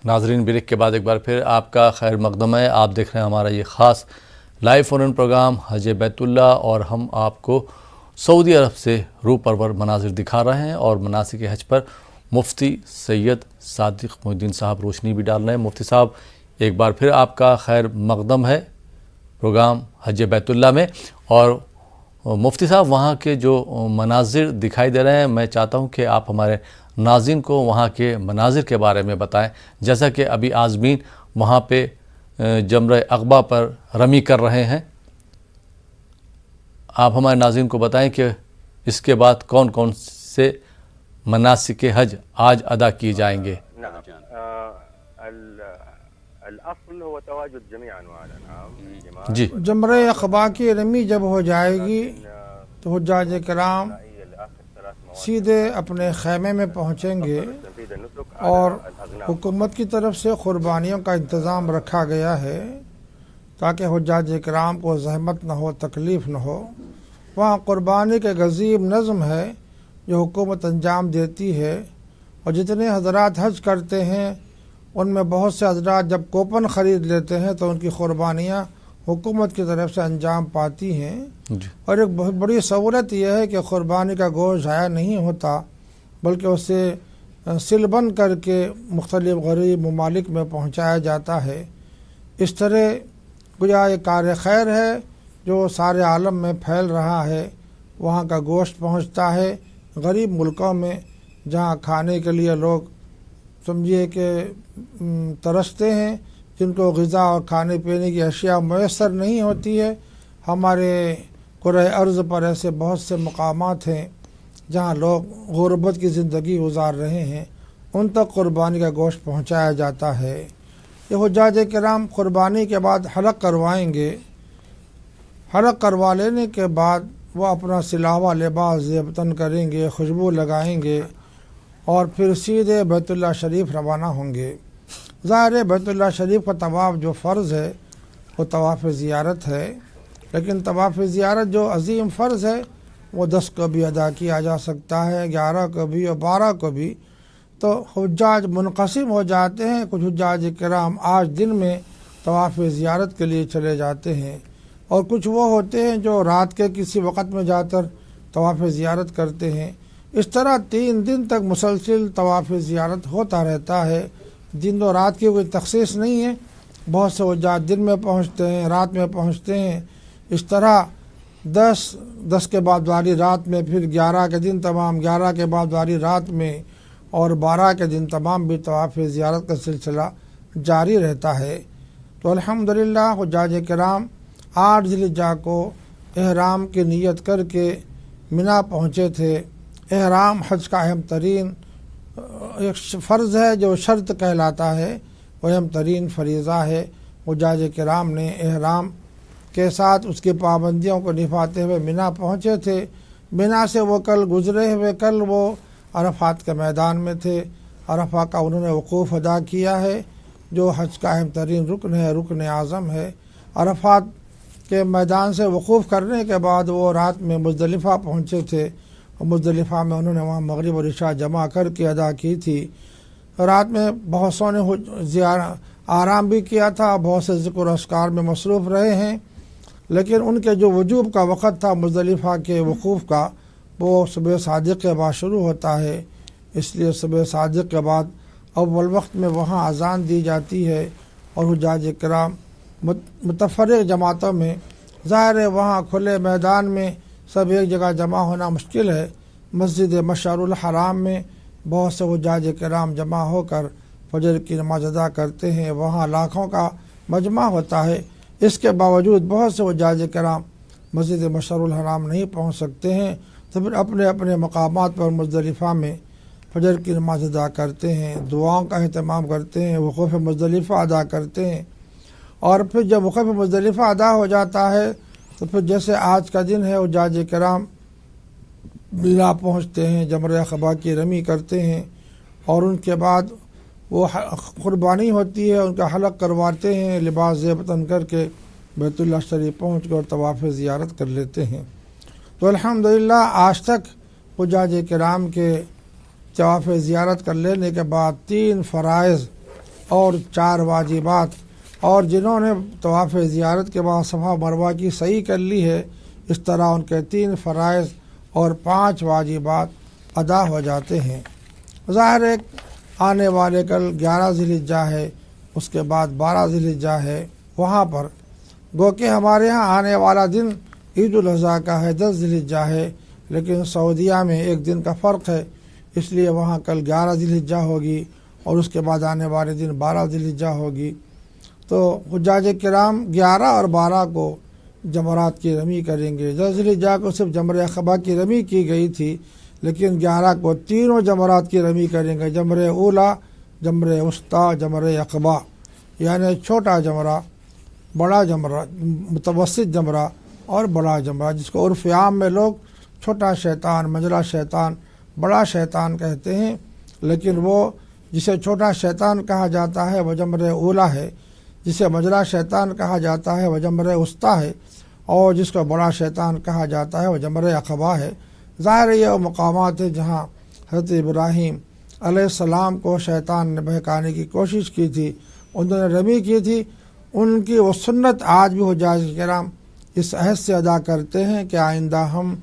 ناظرین بریک کے بعد ایک بار پھر آپ کا خیر مقدم ہے. آپ دیکھ رہے ہیں ہمارا یہ خاص لائیو فون ان پروگرام حج بیت اللہ، اور ہم آپ کو سعودی عرب سے روح پرور مناظر دکھا رہے ہیں، اور مناسک حج پر مفتی سید صادق محی الدین صاحب روشنی بھی ڈال رہے ہیں. مفتی صاحب ایک بار پھر آپ کا خیر مقدم ہے پروگرام حج بیت اللہ میں. اور مفتی صاحب وہاں کے جو مناظر دکھائی دے رہے ہیں، میں چاہتا ہوں کہ آپ ہمارے ناظرین کو وہاں کے مناظر کے بارے میں بتائیں. جیسا کہ ابھی عازمین وہاں پہ جمرہ عقبہ پر رمی کر رہے ہیں، آپ ہمارے ناظرین کو بتائیں کہ اس کے بعد کون کون سے مناسک حج آج ادا کیے جائیں گے. جی، جمرہ عقبہ کی رمی جب ہو جائے گی تو حجاج کرام سیدھے اپنے خیمے میں پہنچیں گے، اور حکومت کی طرف سے قربانیوں کا انتظام رکھا گیا ہے تاکہ حجاج کرام کو زحمت نہ ہو، تکلیف نہ ہو. وہاں قربانی کے عظیم نظم ہے جو حکومت انجام دیتی ہے، اور جتنے حضرات حج کرتے ہیں ان میں بہت سے حضرات جب کوپن خرید لیتے ہیں تو ان کی قربانیاں حکومت کی طرف سے انجام پاتی ہیں. اور ایک بہت بڑی سہولت یہ ہے کہ قربانی کا گوشت ضائع نہیں ہوتا، بلکہ اسے سل بند کر کے مختلف غریب ممالک میں پہنچایا جاتا ہے. اس طرح گویا یہ کار خیر ہے جو سارے عالم میں پھیل رہا ہے. وہاں کا گوشت پہنچتا ہے غریب ملکوں میں جہاں کھانے کے لیے لوگ سمجھیے کہ ترستے ہیں، جن کو غذا اور کھانے پینے کی اشیاء میسر نہیں ہوتی ہے. ہمارے کرۂ ارض پر ایسے بہت سے مقامات ہیں جہاں لوگ غربت کی زندگی گزار رہے ہیں، ان تک قربانی کا گوشت پہنچایا جاتا ہے. یہ حجاج کرام قربانی کے بعد حلق کروائیں گے. حلق کروا لینے کے بعد وہ اپنا سلاوا لباس زیب تن کریں گے، خوشبو لگائیں گے، اور پھر سیدھے بیت اللہ شریف روانہ ہوں گے. ظاہر ہے بیت اللہ شریف کا طواف جو فرض ہے وہ طواف زیارت ہے، لیکن طواف زیارت جو عظیم فرض ہے وہ 10 کو بھی ادا کیا جا سکتا ہے، 11 کو بھی اور 12 کو بھی. تو حجاج منقسم ہو جاتے ہیں. کچھ حجاج کرام آج دن میں طواف زیارت کے لیے چلے جاتے ہیں، اور کچھ وہ ہوتے ہیں جو رات کے کسی وقت میں جا کر طواف زیارت کرتے ہیں. اس طرح 3 دن تک مسلسل طواف زیارت ہوتا رہتا ہے. دن و رات کی کوئی تخصیص نہیں ہے. بہت سے حجاج دن میں پہنچتے ہیں، رات میں پہنچتے ہیں. اس طرح 10 کے بعد والی رات میں، پھر 11 کے دن تمام، 11 کے بعد والی رات میں، اور 12 کے دن تمام بھی طواف زیارت کا سلسلہ جاری رہتا ہے. تو الحمدللہ حجاج کرام 8 ذی الحجہ کو احرام کی نیت کر کے منا پہنچے تھے. احرام حج کا اہم ترین ایک فرض ہے جو شرط کہلاتا ہے، وہ اہم ترین فریضہ ہے. حجاج کرام نے احرام کے ساتھ اس کی پابندیوں کو نبھاتے ہوئے منا پہنچے تھے. منا سے وہ کل گزرے ہوئے، کل وہ عرفات کے میدان میں تھے. عرفہ کا انہوں نے وقوف ادا کیا ہے جو حج کا اہم ترین رکن ہے، رکن اعظم ہے. عرفات کے میدان سے وقوف کرنے کے بعد وہ رات میں مزدلفہ پہنچے تھے، اور مزدلفہ میں انہوں نے وہاں مغرب اور عشاء جمع کر کے ادا کی تھی. رات میں بہت سو نے آرام بھی کیا تھا، بہت سے ذکر و اذکار میں مصروف رہے ہیں، لیکن ان کے جو وجوب کا وقت تھا مزدلفہ کے وقوف کا، وہ صبح صادق کے بعد شروع ہوتا ہے. اس لیے صبح صادق کے بعد اول وقت میں وہاں اذان دی جاتی ہے. اور حجاج کرام متفرق جماعتوں میں، ظاہر ہے وہاں کھلے میدان میں سب ایک جگہ جمع ہونا مشکل ہے. مسجد مشعر الحرام میں بہت سے حجاج کرام جمع ہو کر فجر کی نماز ادا کرتے ہیں. وہاں لاکھوں کا مجمع ہوتا ہے. اس کے باوجود بہت سے حجاج کرام مسجد مشعر الحرام نہیں پہنچ سکتے ہیں، تو پھر اپنے اپنے مقامات پر مزدلفہ میں فجر کی نماز ادا کرتے ہیں، دعاؤں کا اہتمام کرتے ہیں، وقوف مزدلفہ ادا کرتے ہیں. اور پھر جب وقوف مزدلفہ ادا ہو جاتا ہے تو پھر جیسے آج کا دن ہے حجاج کرام منا پہنچتے ہیں، جمرہ عقبہ کی رمی کرتے ہیں، اور ان کے بعد وہ قربانی ہوتی ہے، ان کا حلق کرواتے ہیں، لباس زیب تن کر کے بیت اللہ شریف پہنچ کر طواف زیارت کر لیتے ہیں. تو الحمدللہ آج تک حجاج کرام کے طواف زیارت کر لینے کے بعد 3 فرائض اور 4 واجبات، اور جنہوں نے طواف زیارت کے بعد صفا مروہ کی سعی کر لی ہے، اس طرح ان کے 3 فرائض اور 5 واجبات ادا ہو جاتے ہیں۔ ظاہر ہے آنے والے کل 11 ذی الحجہ ہے، اس کے بعد 12 ذی الحجہ ہے، وہاں پر گو کہ ہمارے ہاں آنے والا دن عید الاضحیٰ کا ہے، 10 ذی الحجہ ہے، لیکن سعودیہ میں 1 دن کا فرق ہے، اس لیے وہاں کل 11 ذی الحجہ ہوگی اور اس کے بعد آنے والے دن 12 ذی الحجہ ہوگی۔ تو حجاج کرام 11 اور 12 کو جمرات کی رمی کریں گے۔ 10 ذی الحجہ کو صرف جمرہ عقبہ کی رمی کی گئی تھی، لیکن 11 کو تینوں جمرات کی رمی کریں گے، جمرہ اولا، جمرہ وسطیٰ، جمرہ عقبہ، یعنی چھوٹا جمرہ، بڑا جمرہ، متوسط جمرہ اور بڑا جمرہ، جس کو عرف عام میں لوگ چھوٹا شیطان، منجلا شیطان، بڑا شیطان کہتے ہیں، لیکن وہ جسے چھوٹا شیطان کہا جاتا ہے وہ جمرہ اولا ہے، جسے منجلا شیطان کہا جاتا ہے وہ جمرہ وسطیٰ ہے، اور جس کو بڑا شیطان کہا جاتا ہے وہ جمرہ عقبہ ہے۔ ظاہر یہ وہ مقامات ہیں جہاں حضرت ابراہیم علیہ السلام کو شیطان نے بہکانے کی کوشش کی تھی، انہوں نے رمی کی تھی، ان کی وہ سنت آج بھی حجاج کرام اس عہد سے ادا کرتے ہیں کہ آئندہ ہم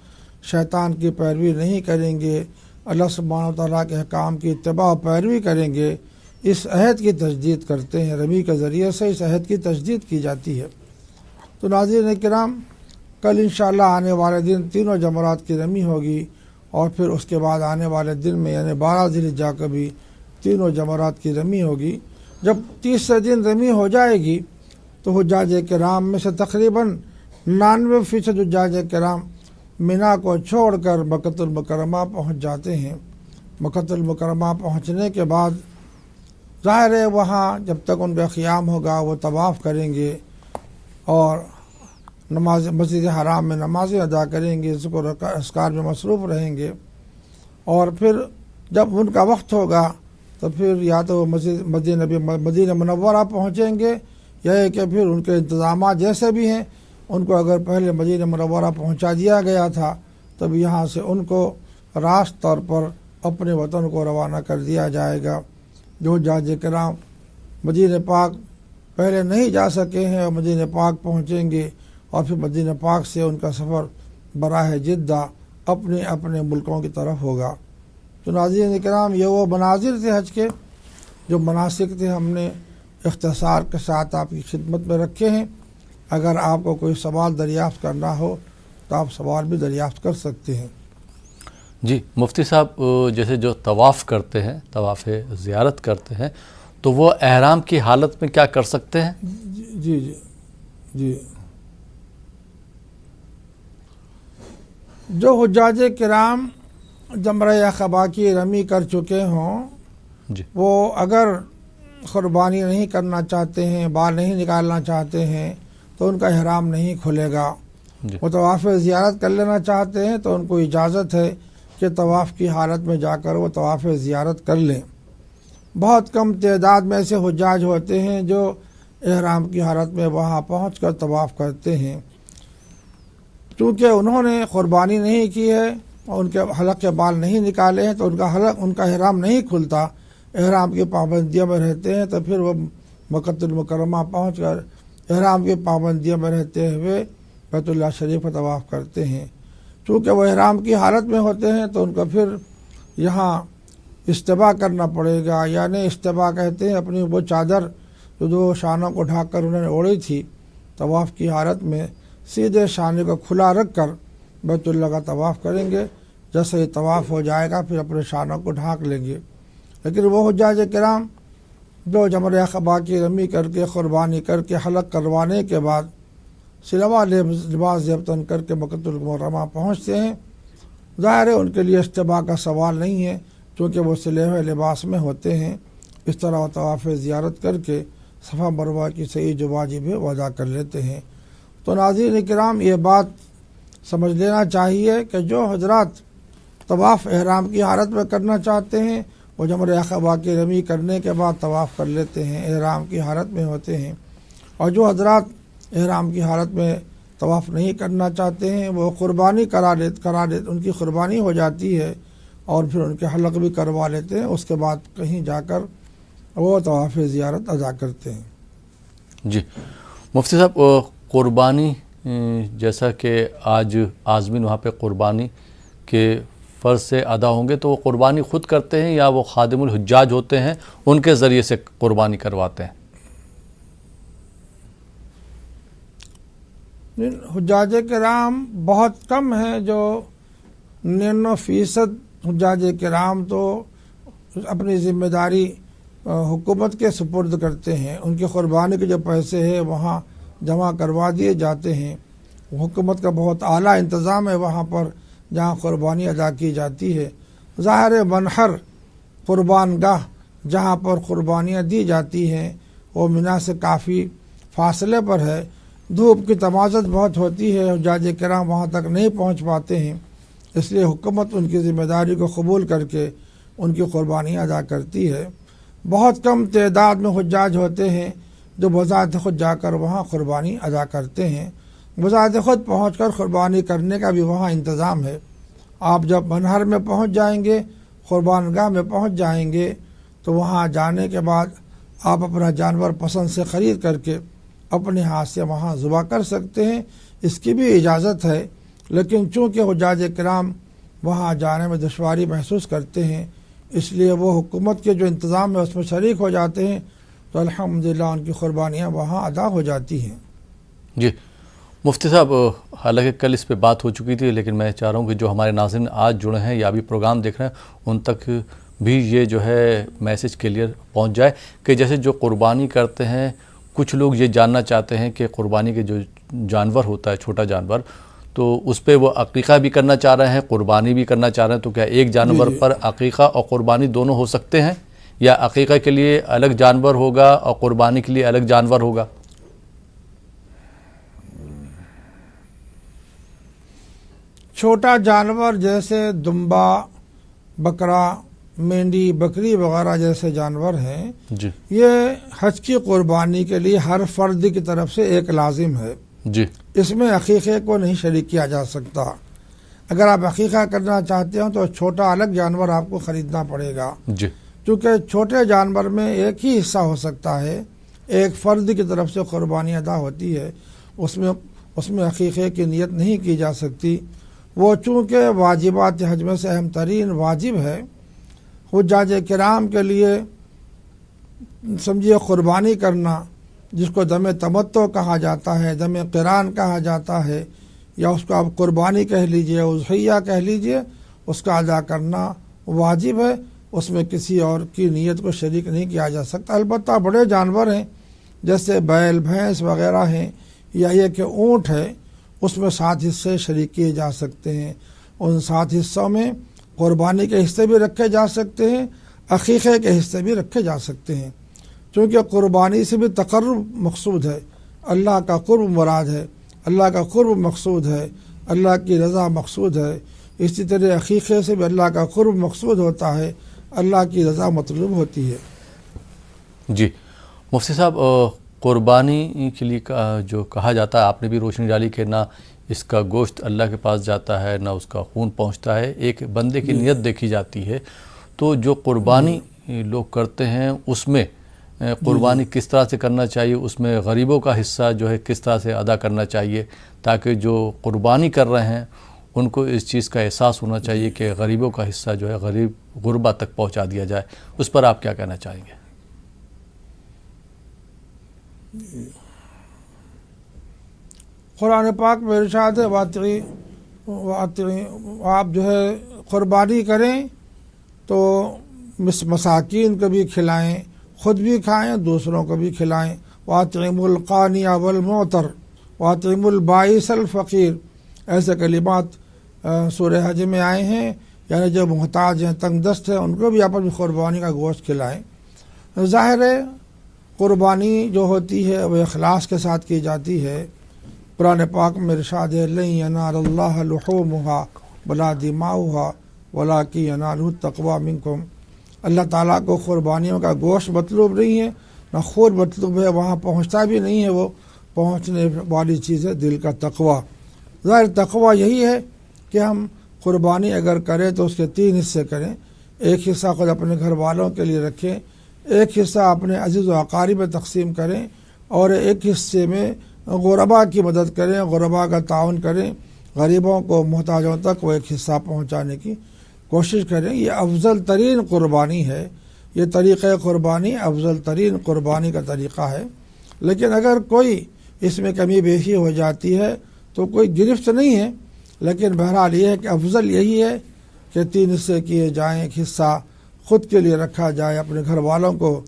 شیطان کی پیروی نہیں کریں گے، اللہ سبحانہ و تعالیٰ کے احکام کی اتباع و پیروی کریں گے، اس عہد کی تجدید کرتے ہیں، رمی کے ذریعے سے اس عہد کی تجدید کی جاتی ہے۔ تو ناظرین کرام، کل انشاءاللہ آنے والے دن تینوں جمرات کی رمی ہوگی، اور پھر اس کے بعد آنے والے دن میں یعنی 12 ذی الحجہ کو بھی تینوں جمرات کی رمی ہوگی۔ جب تیسرے دن رمی ہو جائے گی تو حجاج کرام میں سے تقریباً 99% حجاج کرام مینا کو چھوڑ کر مکۃ المکرمہ پہنچ جاتے ہیں۔ مکۃ المکرمہ پہنچنے کے بعد ظاہر ہے وہاں جب تک ان کا قیام ہوگا وہ طواف کریں گے اور نماز مسجد حرام میں نمازیں ادا کریں گے، ذکر و اذکار میں مصروف رہیں گے، اور پھر جب ان کا وقت ہوگا تو پھر یا تو وہ مدینہ منورہ پہنچیں گے، یا ہے کہ پھر ان کے انتظامات جیسے بھی ہیں ان کو اگر پہلے مدینہ منورہ پہنچا دیا گیا تھا تب یہاں سے ان کو راست طور پر اپنے وطن کو روانہ کر دیا جائے گا۔ جو حجاج کرام مدینہ پاک پہلے نہیں جا سکے ہیں اور مدینہ پاک پہنچیں گے، اور پھر مدینہ پاک سے ان کا سفر براہ جدہ اپنے اپنے ملکوں کی طرف ہوگا۔ تو ناظرین کرام، یہ وہ مناظر تھے حج کے، جو مناسک تھے، ہم نے اختصار کے ساتھ آپ کی خدمت میں رکھے ہیں۔ اگر آپ کو کوئی سوال دریافت کرنا ہو تو آپ سوال بھی دریافت کر سکتے ہیں۔ جی مفتی صاحب، جیسے جو طواف کرتے ہیں، طواف زیارت کرتے ہیں، تو وہ احرام کی حالت میں کیا کر سکتے ہیں؟ جی جو حجاج کرام جمرہ عقبہ کی رمی کر چکے ہوں، جی وہ اگر قربانی نہیں کرنا چاہتے ہیں، بال نہیں نکالنا چاہتے ہیں تو ان کا احرام نہیں کھلے گا۔ جی وہ طواف زیارت کر لینا چاہتے ہیں تو ان کو اجازت ہے کہ طواف کی حالت میں جا کر وہ طواف زیارت کر لیں۔ بہت کم تعداد میں ایسے حجاج ہوتے ہیں جو احرام کی حالت میں وہاں پہنچ کر طواف کرتے ہیں، چونکہ انہوں نے قربانی نہیں کی ہے اور ان کے حلق کے بال نہیں نکالے ہیں تو ان کا احرام نہیں کھلتا، احرام کی پابندیوں میں رہتے ہیں، تو پھر وہ مکۃ المکرمہ پہنچ کر احرام کی پابندیوں میں رہتے ہوئے بیت اللہ شریف کا طواف کرتے ہیں۔ چونکہ وہ احرام کی حالت میں ہوتے ہیں تو ان کو پھر یہاں استباء کرنا پڑے گا، یعنی استباء کہتے ہیں اپنی وہ چادر جو 2 شانوں کو ڈھانک کر انہوں نے اوڑھی تھی، طواف کی حالت میں سیدھے شانے کو کھلا رکھ کر بیت اللہ کا طواف کریں گے۔ جیسے ہی طواف ہو جائے گا پھر اپنے شانوں کو ڈھانک لیں گے۔ لیکن وہ حجاج کرام جو جمرہ عقبہ کی رمی کر کے قربانی کر کے حلق کروانے کے بعد سلوا لباس زیبتن کر کے مکۃ المکرمہ پہنچتے ہیں، ظاہر ہے ان کے لیے استباء کا سوال نہیں ہے، چونکہ وہ سلے ہوئے لباس میں ہوتے ہیں۔ اس طرح وہ طواف زیارت کر کے صفا مروہ کی صحیح جو واجب ہے وہ ادا کر لیتے ہیں۔ تو ناظرین کرام، یہ بات سمجھ لینا چاہیے کہ جو حضرات طواف احرام کی حالت میں کرنا چاہتے ہیں وہ جمرہ عقبہ کی رمی کرنے کے بعد طواف کر لیتے ہیں، احرام کی حالت میں ہوتے ہیں، اور جو حضرات احرام کی حالت میں طواف نہیں کرنا چاہتے ہیں وہ قربانی کرا ان کی قربانی ہو جاتی ہے اور پھر ان کے حلق بھی کروا لیتے ہیں۔ اس کے بعد کہیں جا کر وہ طواف زیارت ادا کرتے ہیں۔ جی مفتی صاحب، قربانی جیسا کہ آج عازمین وہاں پہ قربانی کے فرض سے ادا ہوں گے، تو وہ قربانی خود کرتے ہیں یا وہ خادم الحجاج ہوتے ہیں ان کے ذریعے سے قربانی کرواتے ہیں؟ حجاج کرام بہت کم ہیں، جو 99% حجاج کرام تو اپنی ذمہ داری حکومت کے سپرد کرتے ہیں۔ ان کی قربانی کے جو پیسے ہیں وہاں جمع کروا دیے جاتے ہیں۔ حکومت کا بہت اعلیٰ انتظام ہے وہاں پر جہاں قربانی ادا کی جاتی ہے۔ ظاہر منحر قربان گاہ جہاں پر قربانیاں دی جاتی ہیں وہ منا سے کافی فاصلے پر ہے، دھوپ کی تمازت بہت ہوتی ہے، حجاج کرام وہاں تک نہیں پہنچ پاتے ہیں، اس لیے حکومت ان کی ذمہ داری کو قبول کر کے ان کی قربانیاں ادا کرتی ہے۔ بہت کم تعداد میں حجاج ہوتے ہیں جو بذات خود جا کر وہاں قربانی ادا کرتے ہیں۔ بذات خود پہنچ کر قربانی کرنے کا بھی وہاں انتظام ہے۔ آپ جب منحر میں پہنچ جائیں گے، قربان گاہ میں پہنچ جائیں گے، تو وہاں جانے کے بعد آپ اپنا جانور پسند سے خرید کر کے اپنے ہاتھ سے وہاں ذبح کر سکتے ہیں، اس کی بھی اجازت ہے۔ لیکن چونکہ حجاج کرام وہاں جانے میں دشواری محسوس کرتے ہیں، اس لیے وہ حکومت کے جو انتظام ہے اس میں شریک ہو جاتے ہیں، تو الحمدللہ ان کی قربانیاں وہاں ادا ہو جاتی ہیں۔ جی مفتی صاحب، حالانکہ کل اس پہ بات ہو چکی تھی، لیکن میں چاہ رہا ہوں کہ جو ہمارے ناظرین آج جڑے ہیں یا ابھی پروگرام دیکھ رہے ہیں ان تک بھی یہ جو ہے میسج کلیئر پہنچ جائے کہ جیسے جو قربانی کرتے ہیں، کچھ لوگ یہ جاننا چاہتے ہیں کہ قربانی کے جو جانور ہوتا ہے، چھوٹا جانور، تو اس پہ وہ عقیقہ بھی کرنا چاہ رہے ہیں، قربانی بھی کرنا چاہ رہے ہیں، تو کیا ایک جانور پر عقیقہ اور قربانی دونوں ہو سکتے ہیں، یا عقیقہ کے لیے الگ جانور ہوگا اور قربانی کے لیے الگ جانور ہوگا؟ چھوٹا جانور جیسے دمبا، بکرا، مینڈی، بکری وغیرہ جیسے جانور ہیں، جی یہ حج کی قربانی کے لیے ہر فرد کی طرف سے ایک لازم ہے۔ جی اس میں عقیقے کو نہیں شریک کیا جا سکتا۔ اگر آپ عقیقہ کرنا چاہتے ہو تو چھوٹا الگ جانور آپ کو خریدنا پڑے گا، جی کیونکہ چھوٹے جانور میں ایک ہی حصہ ہو سکتا ہے، ایک فرد کی طرف سے قربانی ادا ہوتی ہے، اس میں عقیقے کی نیت نہیں کی جا سکتی۔ وہ چونکہ واجبات حج میں سے اہم ترین واجب ہے، حجاج کرام کے لیے سمجھیے قربانی کرنا، جس کو دم تمتع کہا جاتا ہے، دم قران کہا جاتا ہے، یا اس کو آپ قربانی کہہ لیجئے، اضحیہ کہہ لیجئے، اس کا ادا کرنا واجب ہے، اس میں کسی اور کی نیت کو شریک نہیں کیا جا سکتا۔ البتہ بڑے جانور ہیں جیسے بیل، بھینس وغیرہ ہیں، یا یہ کہ اونٹ ہے، اس میں 7 حصے شریک کیے جا سکتے ہیں۔ ان 7 حصوں میں قربانی کے حصے بھی رکھے جا سکتے ہیں، عقیقے کے حصے بھی رکھے جا سکتے ہیں، چونکہ قربانی سے بھی تقرب مقصود ہے، اللہ کا قرب مراد ہے، اللہ کا قرب مقصود ہے، اللہ کی رضا مقصود ہے۔ اسی طرح عقیقے سے بھی اللہ کا قرب مقصود ہوتا ہے، اللہ کی رضا مطلوب ہوتی ہے۔ جی مفتی صاحب، قربانی کے لیے جو کہا جاتا ہے، آپ نے بھی روشنی ڈالی کہ نہ اس کا گوشت اللہ کے پاس جاتا ہے، نہ اس کا خون پہنچتا ہے، ایک بندے کی نیت دیکھی جاتی ہے۔ تو جو قربانی لوگ کرتے ہیں اس میں قربانی کس طرح سے کرنا چاہیے، اس میں غریبوں کا حصہ جو ہے کس طرح سے ادا کرنا چاہیے، تاکہ جو قربانی کر رہے ہیں ان کو اس چیز کا احساس ہونا چاہیے کہ غریبوں کا حصہ جو ہے غریب غربا تک پہنچا دیا جائے۔ اس پر آپ کیا کہنا چاہیں گے؟ قرآن پاک میں ارشاد ہے واطعی آپ جو ہے قربانی کریں تو مساکین کو بھی کھلائیں، خود بھی کھائیں، دوسروں کو بھی کھلائیں۔ واطعموا القانع والمعتر واطعموا البائس الفقیر، ایسے کلمات سورہ حج میں آئے ہیں، یعنی جو محتاج ہیں، تنگ دست ہیں، ان کو بھی آپ اپنی قربانی کا گوشت کھلائیں۔ ظاہر ہے قربانی جو ہوتی ہے وہ اخلاص کے ساتھ کی جاتی ہے۔ قرآن پاک میں ارشاد ہے لن ینال اللہ لحومها ولا دماؤها ولکن ینالہ التقوی منکم۔ اللہ تعالیٰ کو قربانیوں کا گوشت مطلوب نہیں ہے، نہ خون مطلوب ہے، وہاں پہنچتا بھی نہیں ہے، وہ پہنچنے والی چیز ہے دل کا تقوی۔ ظاہر تقوی یہی ہے کہ ہم قربانی اگر کریں تو اس کے 3 حصے کریں، ایک حصہ خود اپنے گھر والوں کے لیے رکھیں، ایک حصہ اپنے عزیز و اقارب میں تقسیم کریں اور ایک حصے میں غربا کی مدد کریں، غربا کا تعاون کریں، غریبوں کو محتاجوں تک وہ ایک حصہ پہنچانے کی کوشش کریں۔ یہ افضل ترین قربانی ہے، یہ طریقہ قربانی افضل ترین قربانی کا طریقہ ہے۔ لیکن اگر کوئی اس میں کمی بیشی ہو جاتی ہے تو کوئی گرفت نہیں ہے، لیکن بہرحال یہ ہے کہ افضل یہی ہے کہ 3 حصے کیے جائیں، ایک حصہ خود کے لیے رکھا جائے، اپنے گھر والوں کو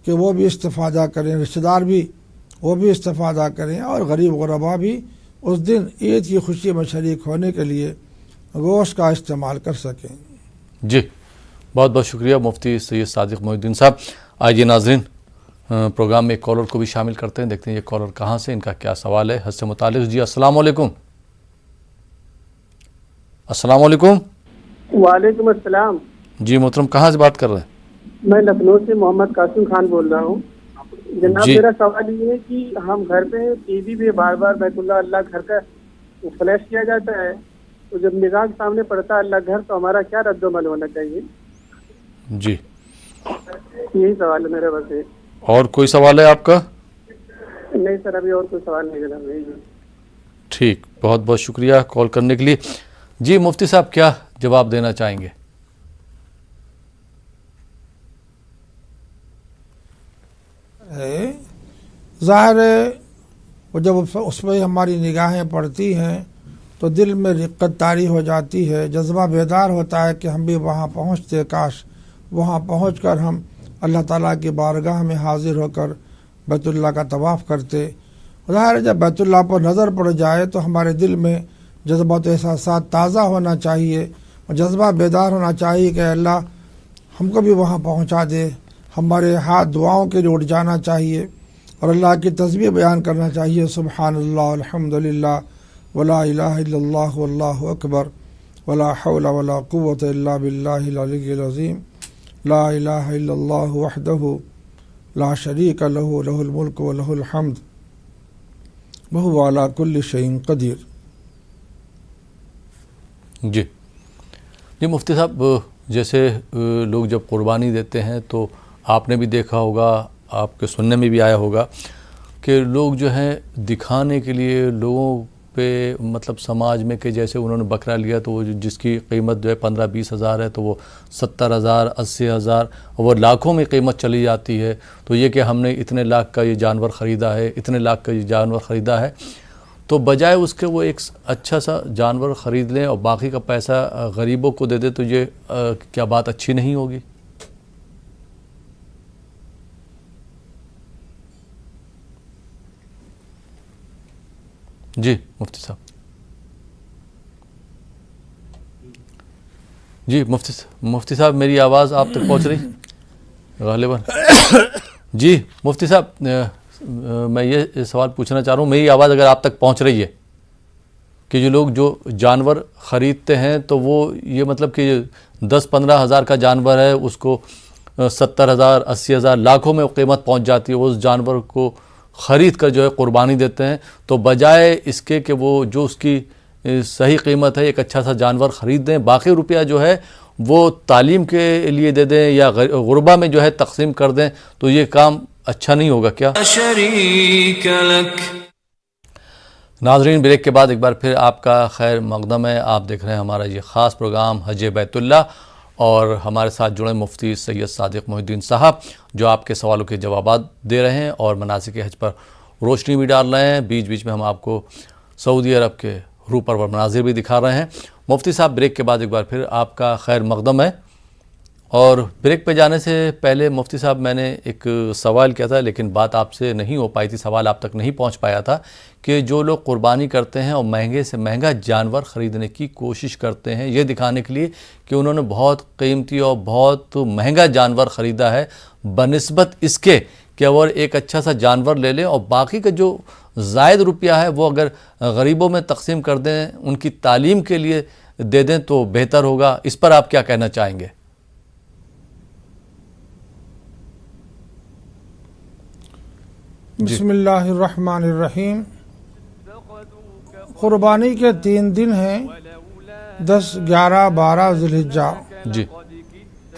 کہ وہ بھی استفادہ کریں، رشتہ دار بھی وہ بھی استفادہ کریں، اور غریب غربا بھی اس دن عید کی خوشی میں شریک ہونے کے لیے گوشت کا استعمال کر سکیں۔ جی بہت بہت شکریہ مفتی سید صادق محی الدین صاحب۔ آئیے ناظرین پروگرام میں ایک کالر کو بھی شامل کرتے ہیں، دیکھتے ہیں یہ کالر کہاں سے، ان کا کیا سوال ہے حج سے متعلق۔ جی السلام علیکم۔ السلام علیکم۔ وعلیکم السلام۔ جی محترم کہاں سے بات کر رہے ہیں؟ میں لکھنؤ سے محمد قاسم خان بول رہا ہوں جناب۔ جی میرا سوال یہ ہے کہ ہم گھر پہ ٹی وی پہ بار بار بیت اللہ گھر کا فلیش کیا جاتا ہے، تو جب نگاہ کے سامنے پڑتا ہے اللہ گھر، تو ہمارا کیا رد و عمل ہونا چاہیے؟ جی یہی سوال ہے میرا بس۔ اور کوئی سوال ہے آپ کا؟ نہیں سر، ابھی اور کوئی سوال نہیں جناب۔ ٹھیک، بہت بہت شکریہ کال کرنے کے لیے۔ جی مفتی صاحب کیا جواب دینا چاہیں گے؟ ظاہر ہے وہ جب اس پہ ہماری نگاہیں پڑتی ہیں تو دل میں رقت طاری ہو جاتی ہے، جذبہ بیدار ہوتا ہے کہ ہم بھی وہاں پہنچتے، کاش وہاں پہنچ کر ہم اللہ تعالیٰ کی بارگاہ میں حاضر ہو کر بیت اللہ کا طواف کرتے۔ ظاہر ہے جب بیت اللہ پر نظر پڑ جائے تو ہمارے دل میں جذبات و احساسات تازہ ہونا چاہیے، اور جذبہ بیدار ہونا چاہیے کہ اللہ ہم کو بھی وہاں پہنچا دے، ہمارے ہاتھ دعاؤں کے لیے اٹھ جانا چاہیے اور اللہ کی تسبیح بیان کرنا چاہیے، سبحان اللہ الحمد للہ ولا الہ الا اللہ واللہ اکبر ولا حول ولا قوة الا باللہ العلی العظیم، لا الہ الا اللہ وحدہ لا شریک لہ لہ الملک و لہ الحمد وہو علی کل شیء قدیر۔ جی مفتی صاحب، جیسے لوگ جب قربانی دیتے ہیں تو آپ نے بھی دیکھا ہوگا، آپ کے سننے میں بھی آیا ہوگا کہ لوگ جو ہیں دکھانے کے لیے لوگوں پہ مطلب سماج میں کہ جیسے انہوں نے بکرا لیا تو وہ جس کی قیمت جو ہے 15-20 ہزار ہے تو وہ 70,000 80,000 وہ لاکھوں میں قیمت چلی جاتی ہے، تو یہ کہ ہم نے اتنے لاکھ کا یہ جانور خریدا ہے، اتنے لاکھ کا یہ جانور خریدا ہے، تو بجائے اس کے وہ ایک اچھا سا جانور خرید لیں اور باقی کا پیسہ غریبوں کو دے دے، تو یہ کیا بات اچھی نہیں ہوگی؟ جی مفتی صاحب۔ جی مفتی صاحب میری آواز آپ تک پہنچ رہی غالباً؟ جی مفتی صاحب میں یہ سوال پوچھنا چاہ رہا ہوں، میری آواز اگر آپ تک پہنچ رہی ہے کہ جو لوگ جو جانور خریدتے ہیں تو وہ یہ مطلب کہ 10-15 ہزار کا جانور ہے، اس کو 70,000 80,000 لاکھوں میں قیمت پہنچ جاتی ہے، اس جانور کو خرید کر جو ہے قربانی دیتے ہیں، تو بجائے اس کے کہ وہ جو اس کی صحیح قیمت ہے ایک اچھا سا جانور خرید دیں، باقی روپیہ جو ہے وہ تعلیم کے لیے دے دیں یا غربا میں جو ہے تقسیم کر دیں، تو یہ کام اچھا نہیں ہوگا کیا؟ شریک لک۔ ناظرین بریک کے بعد ایک بار پھر آپ کا خیر مقدم ہے، آپ دیکھ رہے ہیں ہمارا یہ خاص پروگرام حج بیت اللہ، اور ہمارے ساتھ جڑے مفتی سید صادق محی الدین صاحب جو آپ کے سوالوں کے جوابات دے رہے ہیں اور مناسک حج پر روشنی بھی ڈال رہے ہیں، بیچ بیچ میں ہم آپ کو سعودی عرب کے روح پرور مناظر بھی دکھا رہے ہیں۔ مفتی صاحب بریک کے بعد ایک بار پھر آپ کا خیر مقدم ہے، اور بریک پہ جانے سے پہلے مفتی صاحب میں نے ایک سوال کیا تھا لیکن بات آپ سے نہیں ہو پائی تھی، سوال آپ تک نہیں پہنچ پایا تھا کہ جو لوگ قربانی کرتے ہیں اور مہنگے سے مہنگا جانور خریدنے کی کوشش کرتے ہیں یہ دکھانے کے لیے کہ انہوں نے بہت قیمتی اور بہت مہنگا جانور خریدا ہے، بنسبت اس کے کہ وہ ایک اچھا سا جانور لے لیں اور باقی کا جو زائد روپیہ ہے وہ اگر غریبوں میں تقسیم کر دیں، ان کی تعلیم کے لیے دے دیں تو بہتر ہوگا، اس پر آپ کیا کہنا چاہیں گے؟ بسم اللہ الرحمن الرحیم۔ قربانی کے 3 دن ہیں، 10 11 12 ذی الحجہ، جی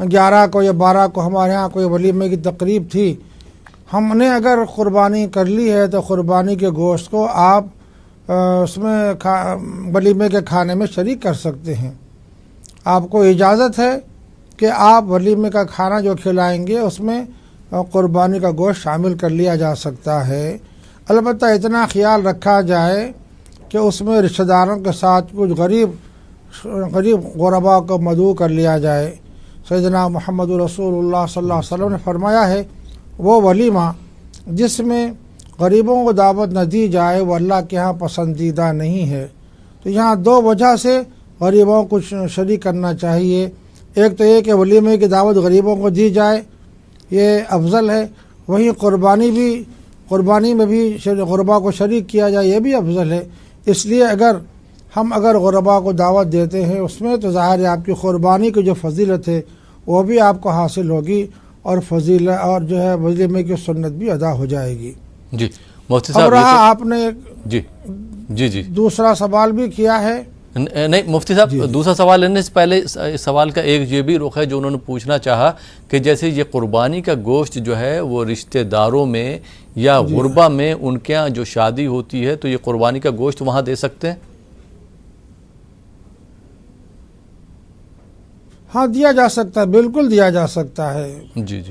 11 کو یا 12 کو ہمارے ہاں کوئی ولیمے کی تقریب تھی، ہم نے اگر قربانی کر لی ہے تو قربانی کے گوشت کو آپ اس میں ولیمے کے کھانے میں شریک کر سکتے ہیں۔ آپ کو اجازت ہے کہ آپ ولیمے کا کھانا جو کھلائیں گے اس میں قربانی کا گوشت شامل کر لیا جا سکتا ہے۔ البتہ اتنا خیال رکھا جائے کہ اس میں رشتہ داروں کے ساتھ کچھ غریب غربا کو مدعو کر لیا جائے۔ سیدنا محمد رسول اللہ صلی اللہ علیہ وسلم نے فرمایا ہے وہ ولیمہ جس میں غریبوں کو دعوت نہ دی جائے وہ اللہ کے ہاں پسندیدہ نہیں ہے۔ تو یہاں 2 وجہ سے غریبوں کو شریک کرنا چاہیے۔ ایک تو یہ کہ ولیمے کی دعوت غریبوں کو دی جائے، یہ افضل ہے۔ وہیں قربانی میں بھی غربا کو شریک کیا جائے، یہ بھی افضل ہے۔ اس لیے اگر غربا کو دعوت دیتے ہیں اس میں تو ظاہر ہے آپ کی قربانی کی جو فضیلت ہے وہ بھی آپ کو حاصل ہوگی، اور فضیلت اور جو ہے ولیمے کی سنت بھی ادا ہو جائے گی۔ جی مفتی صاحب، آپ نے جی دوسرا سوال بھی کیا ہے۔ نہیں مفتی صاحب، دوسرا سوال لینے سے پہلے اس سوال کا ایک یہ بھی رخ ہے جو انہوں نے پوچھنا چاہا کہ جیسے یہ قربانی کا گوشت جو ہے وہ رشتہ داروں میں یا غربا میں ان کے ہاں جو شادی ہوتی ہے تو یہ قربانی کا گوشت وہاں دے سکتے ہیں؟ ہاں دیا جا سکتا ہے، بالکل دیا جا سکتا ہے۔ جی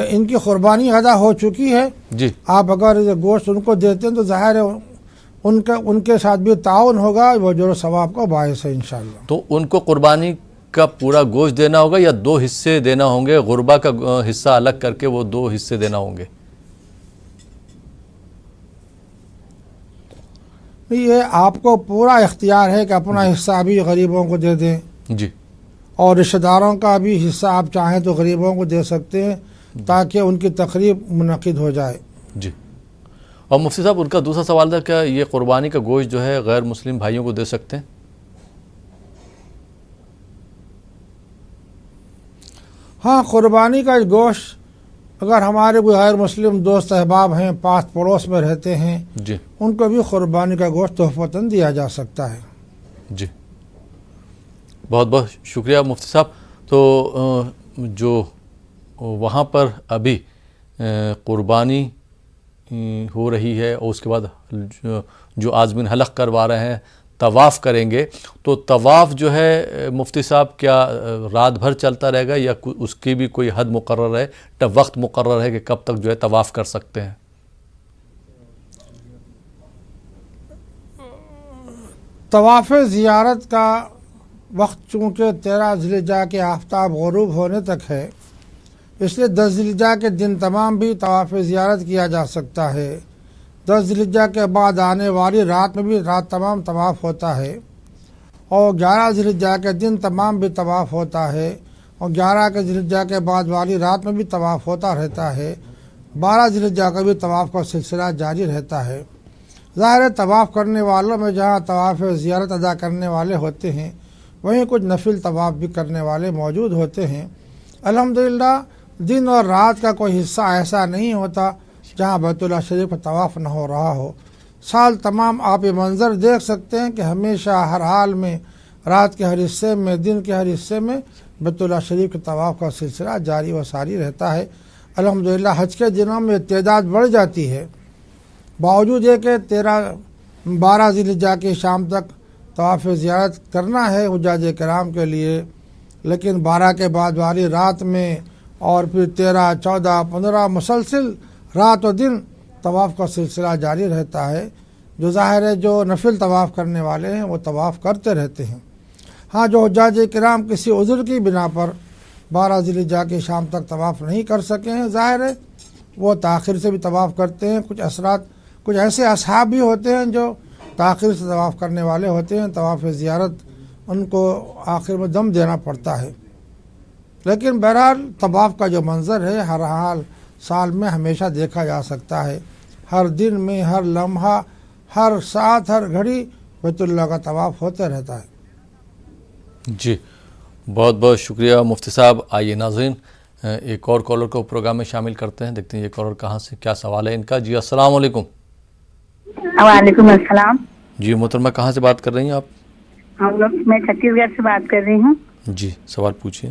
ان کی قربانی ادا ہو چکی ہے، جی آپ اگر گوشت ان کو دیتے ہیں تو ظاہر ہے ان کے ساتھ بھی تعاون ہوگا، وہ اجر و ثواب کا باعث ہے انشاءاللہ۔ تو ان کو قربانی کا پورا گوشت دینا ہوگا یا 2 حصے دینا ہوں گے؟ غربا کا حصہ الگ کر کے وہ 2 حصے دینا ہوں گے؟ یہ آپ کو پورا اختیار ہے کہ اپنا حصہ بھی غریبوں کو دے دیں، جی، اور رشتہ داروں کا بھی حصہ آپ چاہیں تو غریبوں کو دے سکتے ہیں تاکہ ان کی تقریب منعقد ہو جائے۔ جی، اور مفتی صاحب ان کا دوسرا سوال تھا کہ یہ قربانی کا گوشت جو ہے غیر مسلم بھائیوں کو دے سکتے ہیں؟ ہاں، قربانی کا گوشت اگر ہمارے کوئی غیر مسلم دوست احباب ہیں، پاس پڑوس میں رہتے ہیں، جی، ان کو بھی قربانی کا گوشت تحفتاً دیا جا سکتا ہے۔ جی، بہت بہت شکریہ مفتی صاحب۔ تو جو وہاں پر ابھی قربانی ہو رہی ہے اور اس کے بعد جو عازمین حلق کروا رہے ہیں طواف کریں گے، تو طواف جو ہے مفتی صاحب کیا رات بھر چلتا رہے گا یا اس کی بھی کوئی حد مقرر ہے، وقت مقرر ہے کہ کب تک جو ہے طواف کر سکتے ہیں؟ طواف زیارت کا وقت چونکہ 13 ذی الحجہ کے آفتاب غروب ہونے تک ہے، اس لیے 10 ذی الحجہ کے دن تمام بھی طواف زیارت کیا جا سکتا ہے۔ 10 ذی الحجہ کے بعد آنے والی رات میں بھی رات تمام طواف ہوتا ہے، اور 11 ذی الحجہ کے دن تمام بھی طواف ہوتا ہے، اور 11 کے ذی الحجہ کے بعد والی رات میں بھی طواف ہوتا رہتا ہے۔ 12 ذی الحجہ کا بھی طواف کا سلسلہ جاری رہتا ہے۔ ظاہر طواف کرنے والوں میں جہاں طواف زیارت ادا کرنے والے ہوتے ہیں وہیں کچھ نفل طواف بھی کرنے والے موجود ہوتے ہیں۔ الحمدللہ دن اور رات کا کوئی حصہ ایسا نہیں ہوتا جہاں بیت اللہ شریف کا طواف نہ ہو رہا ہو۔ سال تمام آپ یہ منظر دیکھ سکتے ہیں کہ ہمیشہ ہر حال میں رات کے ہر حصے میں، دن کے ہر حصے میں بیت اللہ شریف کے طواف کا سلسلہ جاری و ساری رہتا ہے۔ الحمدللہ حج کے دنوں میں تعداد بڑھ جاتی ہے، باوجود یہ کہ 12 ذی الحجہ کی شام تک طواف زیارت کرنا ہے حجاج کرام کے لیے، لیکن 12 کے بعد والی رات میں اور پھر 13، 14، 15 مسلسل رات و دن طواف کا سلسلہ جاری رہتا ہے۔ جو ظاہر ہے جو نفل طواف کرنے والے ہیں وہ طواف کرتے رہتے ہیں۔ ہاں، جو حجاج کرام کسی عذر کی بنا پر 12 ذی الحجہ کی شام تک طواف نہیں کر سکے ہیں، ظاہر ہے وہ تاخیر سے بھی طواف کرتے ہیں۔ کچھ ایسے اصحاب بھی ہوتے ہیں جو تاخیر سے طواف کرنے والے ہوتے ہیں، طواف زیارت ان کو آخر میں دم دینا پڑتا ہے۔ لیکن بہرحال طواف کا جو منظر ہے ہر حال سال میں ہمیشہ دیکھا جا سکتا ہے، ہر دن میں، ہر لمحہ، ہر ساتھ، ہر گھڑی بیت اللہ کا طواف ہوتے رہتا ہے۔ جی، بہت بہت شکریہ مفتی صاحب۔ آئیے ناظرین ایک اور کالر کو پروگرام میں شامل کرتے ہیں، دیکھتے ہیں یہ کالر کہاں سے، کیا سوال ہے ان کا۔ جی السلام علیکم۔ وعلیکم السلام۔ جی محترمہ، کہاں سے بات کر رہی ہیں آپ؟ میں چھتیس گڑھ سے بات کر رہی ہوں۔ جی سوال پوچھیے۔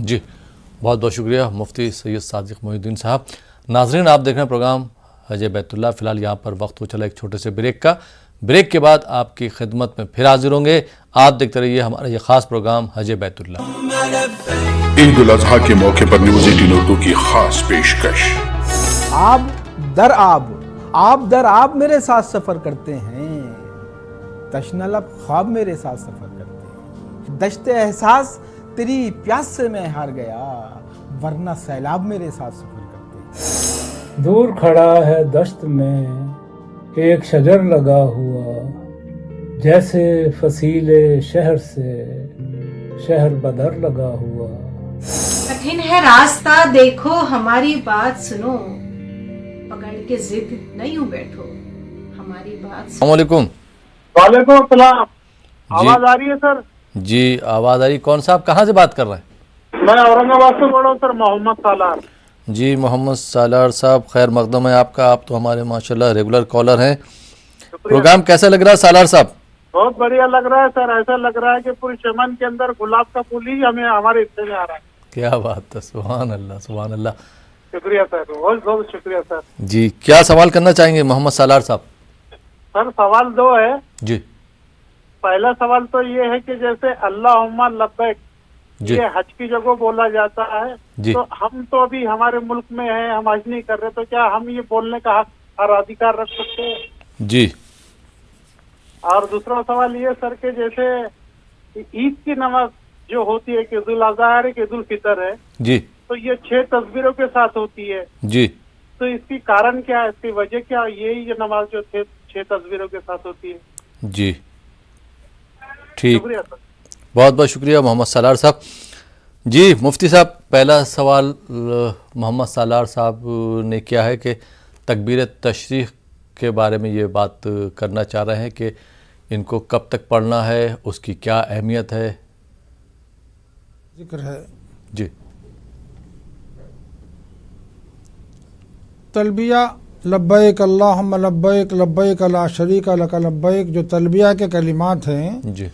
جی بہت بہت شکریہ مفتی سید صادق محی الدین صاحب. ناظرین آپ دیکھ رہے ہیں پروگرام حج بیت اللہ. فی الحال یہاں پر وقت ہو چلا ایک چھوٹے سے بریک کا. بریک کے بعد آپ کی خدمت میں پھر حاضر ہوں گے. آپ دیکھتے رہیے ہمارا یہ خاص پروگرام حج بیت اللہ. عید الاضحیٰ کے موقع پر نیوز 18 اردو کی خاص پیشکش. آب در آب، آب در آب میرے ساتھ سفر کرتے ہیں، تشنہ لب خواب میرے ساتھ سفر کرتے ہیں. دشت احساس تیری پیاس سے میں ہار گیا، ورنہ سیلاب میرے ساتھ سفر کرتے ہیں. دور کھڑا ہے دشت میں ایک شجر لگا ہوا، جیسے فصیل شہر سے شہر بدر لگا ہوا. کٹھن ہے راستہ دیکھو ہماری بات سنو، پکڑ کے ضد نہیں ہوں بیٹھو ہماری بات. السلام علیکم. وعلیکم السلام. آواز آ رہی ہے سر؟ جی آواز آ رہی. کون صاحب کہاں سے بات کر رہے ہیں؟ میں اورنگ آباد سے بول رہا ہوں سر، محمد سالار. جی محمد سالار صاحب خیر مقدم ہے آپ کا. آپ تو ہمارے ماشاءاللہ ریگولر کالر ہیں. پروگرام کیسا لگ رہا ہے سالار صاحب؟ بہت بڑھیا لگ رہا ہے سر. ایسا لگ رہا ہے کہ پورے چمن کے اندر گلاب کا پھول ہی ہمیں ہمارے حصے میں آ رہا ہے. کیا بات ہے، سبحان اللہ سبحان اللہ. شکریہ سر، بہت بہت شکریہ سر. جی کیا سوال کرنا چاہیں گے محمد سالار صاحب؟ سر سوال دو ہے. جی پہلا سوال تو یہ ہے کہ جیسے اللہم لبیک جی یہ حج کی جگہ بولا جاتا ہے، جی تو ہم تو ابھی ہمارے ملک میں ہیں، ہم حج نہیں کر رہے، تو کیا ہم یہ بولنے کا حق اور ادھیکار رکھ سکتے ہیں؟ جی. اور دوسرا سوال یہ سر کہ جیسے عید کی نماز جو ہوتی ہے کہ عید الاضحیٰ ہے کہ عید الفطر ہے، جی تو یہ 6 تکبیروں کے ساتھ ہوتی ہے. جی تو اس کی کارن کیا ہے، اس کی وجہ کیا؟ یہی یہ نماز جو 6 تکبیروں کے ساتھ ہوتی ہے. جی ٹھیک. شکریہ سر. بہت بہت شکریہ محمد سالار صاحب. جی مفتی صاحب پہلا سوال محمد سالار صاحب نے کیا ہے کہ تکبیر تشریق کے بارے میں یہ بات کرنا چاہ رہے ہیں کہ ان کو کب تک پڑھنا ہے، اس کی کیا اہمیت ہے. ذکر ہے جی تلبیہ لبیک اللہم لبیک لبیک لا شریک لک لبیک، جو تلبیہ کے کلمات ہیں جی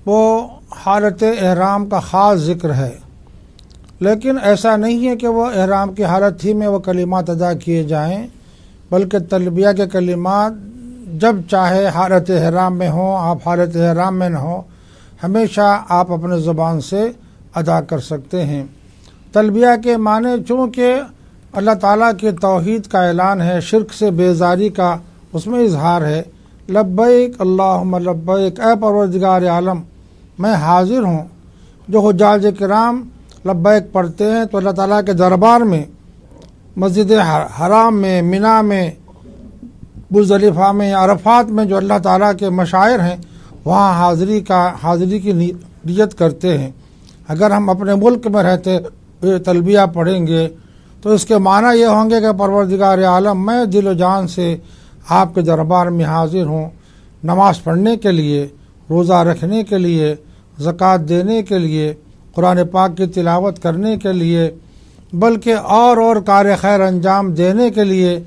وہ حالت احرام کا خاص ذکر ہے، لیکن ایسا نہیں ہے کہ وہ احرام کی حالت ہی میں وہ کلمات ادا کیے جائیں، بلکہ تلبیہ کے کلمات جب چاہے حالت احرام میں ہوں، آپ حالت احرام میں نہ ہوں، ہمیشہ آپ اپنے زبان سے ادا کر سکتے ہیں. تلبیہ کے معنی چونکہ اللہ تعالیٰ کی توحید کا اعلان ہے، شرک سے بیزاری کا اس میں اظہار ہے. لبیک اللہم لبیک، اے پروردگار عالم میں حاضر ہوں. جو حجاج کرام لبیک پڑھتے ہیں تو اللہ تعالیٰ کے دربار میں، مسجد حرام میں، مینا میں، مزدلفہ میں، عرفات میں جو اللہ تعالیٰ کے مشاعر ہیں وہاں حاضری کی نیت کرتے ہیں. اگر ہم اپنے ملک میں رہتے تلبیہ پڑھیں گے تو اس کے معنی یہ ہوں گے کہ پروردگار عالم میں دل و جان سے آپ کے دربار میں حاضر ہوں، نماز پڑھنے کے لیے، روزہ رکھنے کے لیے، زکوٰۃ دینے کے لیے، قرآن پاک کی تلاوت کرنے کے لیے، بلکہ اور کار خیر انجام دینے کے لیے،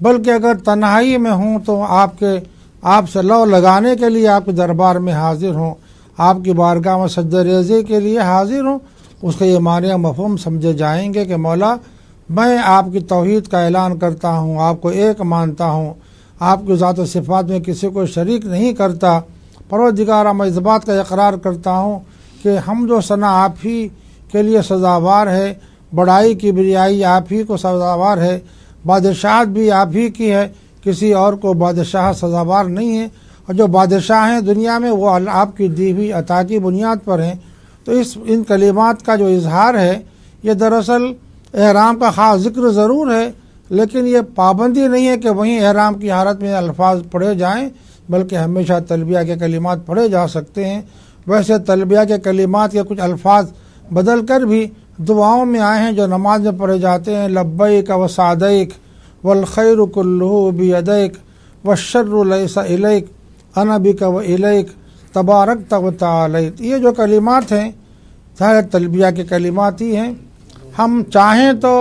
بلکہ اگر تنہائی میں ہوں تو آپ سے لو لگانے کے لیے آپ کے دربار میں حاضر ہوں، آپ کی بارگاہ میں سجدہ ریزی کے لیے حاضر ہوں. اس کا یہ معنی مفہوم سمجھے جائیں گے کہ مولا میں آپ کی توحید کا اعلان کرتا ہوں، آپ کو ایک مانتا ہوں، آپ کی ذات و صفات میں کسی کو شریک نہیں کرتا. پروردگار میں اس بات کا اقرار کرتا ہوں کہ حمد و ثنا آپ ہی کے لیے سزاوار ہے، بڑائی کی بریائی آپ ہی کو سزاوار ہے، بادشاہت بھی آپ ہی کی ہے، کسی اور کو بادشاہ سزاوار نہیں ہے، اور جو بادشاہ ہیں دنیا میں وہ آپ کی دی ہوئی عطا کی بنیاد پر ہیں. تو ان کلمات کا جو اظہار ہے یہ دراصل احرام کا خاص ذکر ضرور ہے، لیکن یہ پابندی نہیں ہے کہ وہیں احرام کی حالت میں الفاظ پڑھے جائیں، بلکہ ہمیشہ تلبیہ کے کلمات پڑھے جا سکتے ہیں. ویسے تلبیہ کے کلمات کے کچھ الفاظ بدل کر بھی دعاؤں میں آئے ہیں جو نماز میں پڑھے جاتے ہیں. لبیک و سعدیک والخیر کلہ بیدیک والشر لیس الیک انا بک و الیک تبارکت و تعالیت. یہ جو کلمات ہیں ظاہر تلبیہ کے کلمات ہی ہیں. ہم چاہیں تو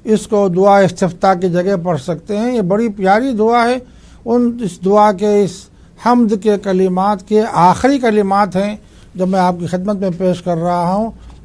اس کو دعا استفتاح کی جگہ پڑھ سکتے ہیں. یہ بڑی پیاری دعا ہے. اس دعا کے اس حمد کے کلمات کے آخری کلمات ہیں جو میں آپ کی خدمت میں پیش کر رہا ہوں.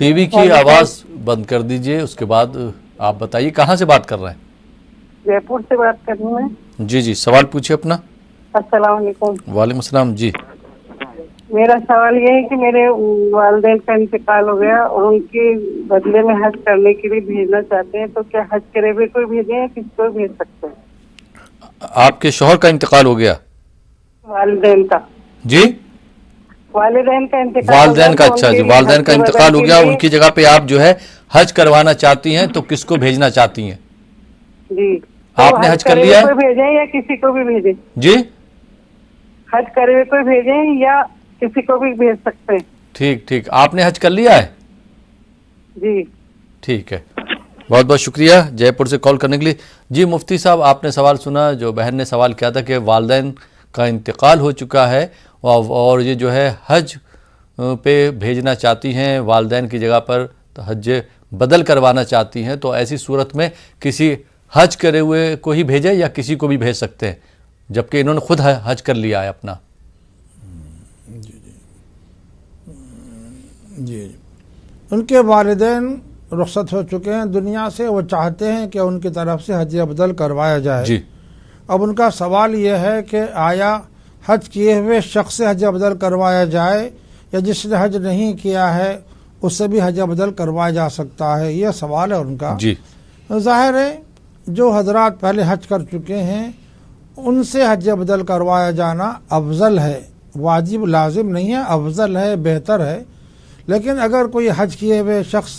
ٹی وی کی آواز بند کر دیجئے، اس کے بعد آپ بتائیے کہاں سے بات کر رہے ہیں؟ جے پور سے بات کر رہی ہوں میں. جی سوال پوچھیے اپنا. السلام علیکم. وعلیکم السلام. جی میرا سوال یہ ہے کہ میرے والدین کا انتقال ہو گیا اور ان کے بدلے میں حج کرنے کے لیے بھیجنا چاہتے ہیں، تو کیا حج کرے ہوئے کوئی بھیجیں یا کس کو بھیج سکتے ہیں؟ آپ کے شوہر کا انتقال ہو گیا؟ والدین کا. جی والدین کا انتقال. والدین کا. اچھا جی، والدین کا انتقال ہو گیا، ان کی جگہ پہ آپ جو ہے حج کروانا چاہتی ہیں، تو کس کو بھیجنا چاہتی ہیں؟ جی آپ نے حج کر لیا ہے؟ کوئی بھیجیں یا کسی کو بھی بھیجیں؟ جی حج کرے ہوئے کوئی بھیجیں یا کسی کو بھی بھیج سکتے ہیں؟ ٹھیک. آپ نے حج کر لیا ہے؟ جی ٹھیک ہے، بہت بہت شکریہ جے پور سے کال کرنے کے لیے. جی مفتی صاحب، آپ نے سوال سنا، جو بہن نے سوال کیا تھا کہ والدین کا انتقال ہو چکا ہے اور یہ جو ہے حج پہ بھیجنا چاہتی ہیں، والدین کی جگہ پر حج بدل کروانا چاہتی ہیں، تو ایسی صورت میں کسی حج کرے ہوئے کو ہی بھیجے یا کسی کو بھی بھیج سکتے ہیں، جبکہ انہوں نے خود حج کر لیا ہے اپنا؟ جی ان کے والدین رخصت ہو چکے ہیں دنیا سے، وہ چاہتے ہیں کہ ان کی طرف سے حج بدل کروایا جائے. جی اب ان کا سوال یہ ہے کہ آیا حج کیے ہوئے شخص سے حج بدل کروایا جائے یا جس نے حج نہیں کیا ہے اس سے بھی حج بدل کروایا جا سکتا ہے؟ یہ سوال ہے ان کا. جی ظاہر ہے جو حضرات پہلے حج کر چکے ہیں ان سے حج بدل کروایا جانا افضل ہے، واجب لازم نہیں ہے، افضل ہے، بہتر ہے. لیکن اگر کوئی حج کیے ہوئے شخص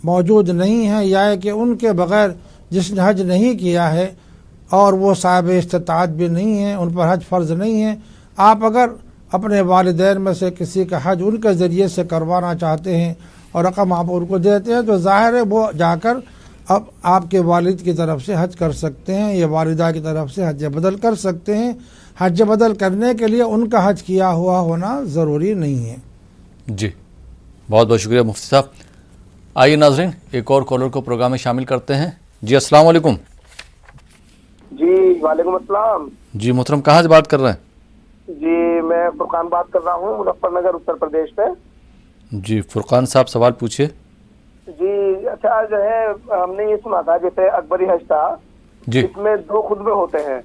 موجود نہیں ہے یا کہ ان کے بغیر جس نے حج نہیں کیا ہے اور وہ صاحب استطاعت بھی نہیں ہیں، ان پر حج فرض نہیں ہے، آپ اگر اپنے والدین میں سے کسی کا حج ان کے ذریعے سے کروانا چاہتے ہیں اور رقم آپ ان کو دیتے ہیں تو ظاہر ہے وہ جا کر اب آپ کے والد کی طرف سے حج کر سکتے ہیں یا والدہ کی طرف سے حج بدل کر سکتے ہیں. حج بدل کرنے کے لیے ان کا حج کیا ہوا ہونا ضروری نہیں ہے. جی بہت بہت شکریہ مفتی صاحب. آئیے ناظرین ایک اور کالر کو پروگرام میں شامل کرتے ہیں. جی السلام علیکم. جی وعلیکم السلام. جی محترم کہاں سے بات کر رہے ہیں؟ جی میں فرقان بات کر رہا ہوں، مظفر نگر اتر پردیش سے. جی فرقان صاحب سوال پوچھیے. جی اچھا، جو ہے ہم نے یہ سنا تھا جیسے اکبری حج تھا، جی اس میں 2 خطبے ہوتے ہیں،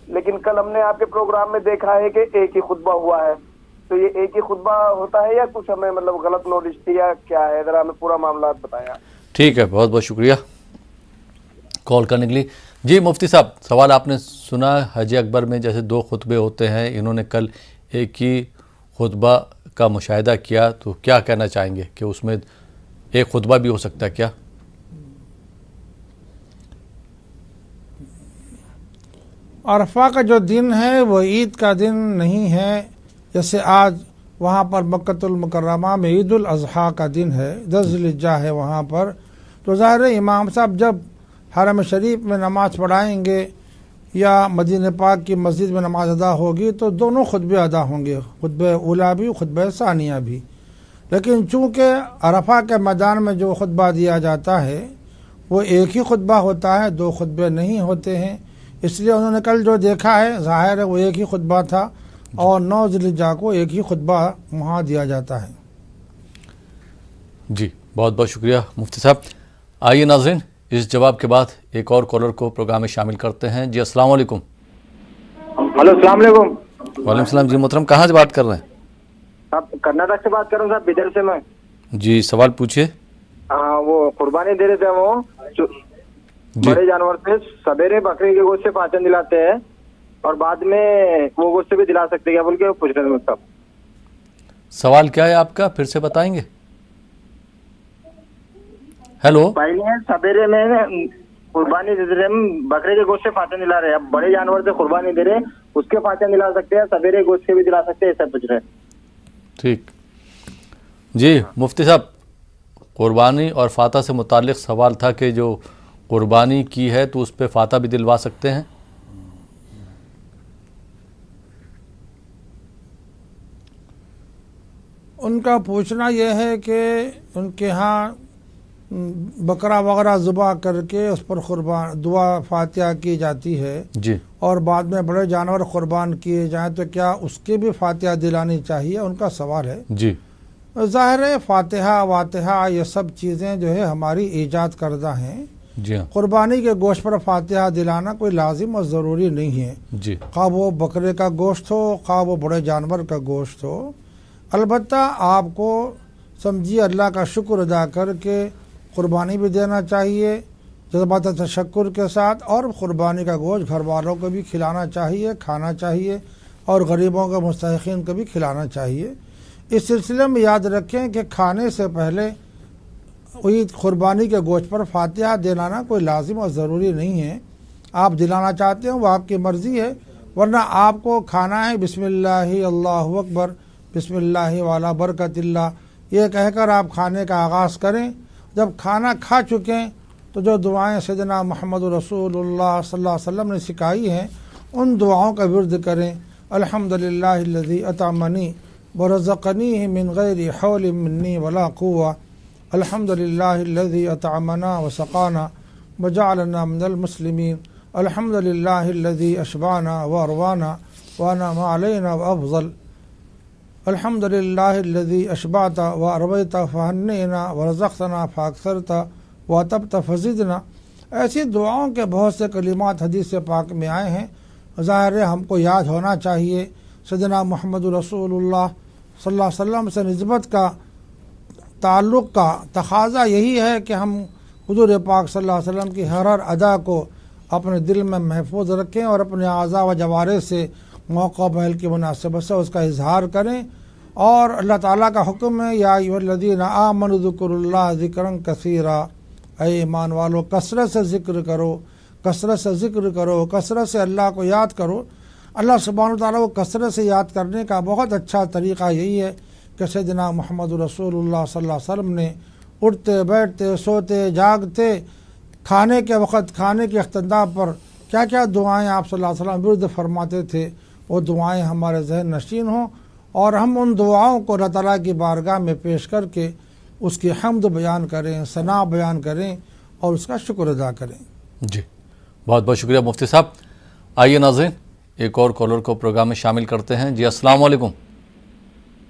لیکن کل ہم نے آپ کے پروگرام میں دیکھا ہے کہ ایک ہی خطبہ ہوا ہے. تو یہ ایک ہی خطبہ ہوتا ہے یا کچھ ہمیں مطلب غلط نالج تھی یا کیا ہے؟ ذرا ہمیں پورا معاملات بتایا. ٹھیک ہے، بہت بہت شکریہ کال کرنے کے لیے. جی مفتی صاحب سوال آپ نے سنا، حج اکبر میں جیسے 2 خطبے ہوتے ہیں، انہوں نے کل ایک ہی خطبہ کا مشاہدہ کیا، تو کیا کہنا چاہیں گے کہ اس میں ایک خطبہ بھی ہو سکتا ہے کیا؟ عرفہ کا جو دن ہے وہ عید کا دن نہیں ہے، جیسے آج وہاں پر مکۃ المکرمہ میں عید الاضحیٰ کا دن ہے، 10 ذی الحجہ ہے وہاں پر. تو ظاہر امام صاحب جب حرم شریف میں نماز پڑھائیں گے یا مدینہ پاک کی مسجد میں نماز ادا ہوگی تو دونوں خطبے ادا ہوں گے، خطبہ اولیٰ بھی خطبہ ثانیہ بھی. لیکن چونکہ عرفہ کے میدان میں جو خطبہ دیا جاتا ہے وہ ایک ہی خطبہ ہوتا ہے، 2 خطبے نہیں ہوتے ہیں، اس لیے انہوں نے کل جو دیکھا ہے ظاہر ہے وہ ایک ہی خطبہ تھا اور 9 ذی الحجہ کو ایک ہی خطبہ وہاں دیا جاتا ہے. جی بہت بہت شکریہ مفتی صاحب. آئیے ناظرین اس جواب کے بعد ایک اور کالر کو پروگرام میں شامل کرتے ہیں. جی السلام علیکم. ہلو السلام علیکم. وعلیکم السلام. جی محترم کہاں سے بات کر رہے ہیں؟ آپ کرناٹک سے بات کر رہا ہوں صاحب، بدر سے میں. جی سوال پوچھیے. ہاں وہ قربانی دے رہے تھے، وہ بڑے جانور سے سویرے بکری کے گوشت سے پاچن دلاتے ہیں اور بعد میں وہ گوشت سے بھی دلا سکتے کیا بول کے پوچھ رہے تھے صاحب. سوال کیا ہے آپ کا، پھر سے بتائیں گے؟ ہیلو. پہلے سویرے میں قربانی دے رہے ہیں، بکرے کے گوشت سے پاچن دلا رہے ہیں، اب بڑے جانور سے قربانی دے رہے ہیں اس کے پاچن دلا سکتے ہیں، سویرے گوشت سے بھی دلا سکتے ہیں، ایسا پوچھ رہے ہیں. ٹھیک. جی مفتی صاحب قربانی اور فاتح سے متعلق سوال تھا کہ جو قربانی کی ہے تو اس پہ فاتح بھی دلوا سکتے ہیں؟ ان کا پوچھنا یہ ہے کہ ان کے ہاں بکرا وغیرہ ذبح کر کے اس پر قربان دعا فاتحہ کی جاتی ہے جی، اور بعد میں بڑے جانور قربان کیے جائیں تو کیا اس کی بھی فاتحہ دلانی چاہیے؟ ان کا سوال ہے. جی ظاہر ہے فاتحہ واتحہ یہ سب چیزیں جو ہے ہماری ایجاد کردہ ہیں. جی ہاں. قربانی کے گوشت پر فاتحہ دلانا کوئی لازم اور ضروری نہیں ہے. جی. خواہ وہ بکرے کا گوشت ہو خواہ وہ بڑے جانور کا گوشت ہو. البتہ آپ کو سمجھیے اللہ کا شکر ادا کر کے قربانی بھی دینا چاہیے جذبات تشکر کے ساتھ، اور قربانی کا گوشت گھر والوں کو بھی کھلانا چاہیے، کھانا چاہیے، اور غریبوں کے مستحقین کو بھی کھلانا چاہیے. اس سلسلے میں یاد رکھیں کہ کھانے سے پہلے عید قربانی کے گوشت پر فاتحہ دلانا کوئی لازم اور ضروری نہیں ہے. آپ دلانا چاہتے ہیں وہ آپ کی مرضی ہے، ورنہ آپ کو کھانا ہے بسم اللہ اللہ اکبر بسم اللہ والا برکت اللہ یہ کہہ کر آپ کھانے کا آغاز کریں. جب کھانا کھا چکیں تو جو دعائیں سیدنا محمد رسول اللہ صلی اللہ علیہ وسلم نے سکھائی ہیں ان دعاؤں کا ورد کریں. الحمدللہ الذی اطعمنی ورزقنی من غیر حول منی ولا قوة. الحمدللہ الذی اطعمنا وسقانا وجعلنا من المسلمین. الحمدللہ الذی اشبعنا واروانا وانعم علینا وافضل. الحمدللہ الذی اشبعت وارویت فہنینا ورزقتنا فاکثرت واتبت فزدنا. ایسی دعاؤں کے بہت سے کلمات حدیث پاک میں آئے ہیں. ظاہر ہے ہم کو یاد ہونا چاہیے سیدنا محمد رسول اللہ صلی اللہ علیہ وسلم سے نسبت کا تعلق کا تقاضا یہی ہے کہ ہم حضور پاک صلی اللہ علیہ وسلم کی ہر ادا کو اپنے دل میں محفوظ رکھیں اور اپنے اعضاء و جوارح سے موقع و محل کی مناسبت سے اس کا اظہار کریں. اور اللہ تعالیٰ کا حکم ہے یا ایھا الذین آمنوا اذکروا اللہ ذکرا کثیرا. اے ایمان والو کثرت سے ذکر کرو، کثرت سے ذکر کرو، کثرت سے اللہ کو یاد کرو. اللہ سبحانہ وتعالیٰ کو کثرت سے یاد کرنے کا بہت اچھا طریقہ یہی ہے کہ سیدنا محمد رسول اللہ صلی اللہ علیہ وسلم نے اٹھتے بیٹھتے سوتے جاگتے کھانے کے وقت کھانے کے اختتام پر کیا کیا دعائیں آپ صلی اللہ علیہ وسلم ورد فرماتے تھے وہ دعائیں ہمارے ذہن نشین ہوں اور ہم ان دعاؤں کو اللہ تعالیٰ کی بارگاہ میں پیش کر کے اس کی حمد بیان کریں، ثنا بیان کریں اور اس کا شکر ادا کریں. جی بہت بہت شکریہ مفتی صاحب. آئیے ناظرین ایک اور کالر کو پروگرام میں شامل کرتے ہیں. جی السلام علیکم.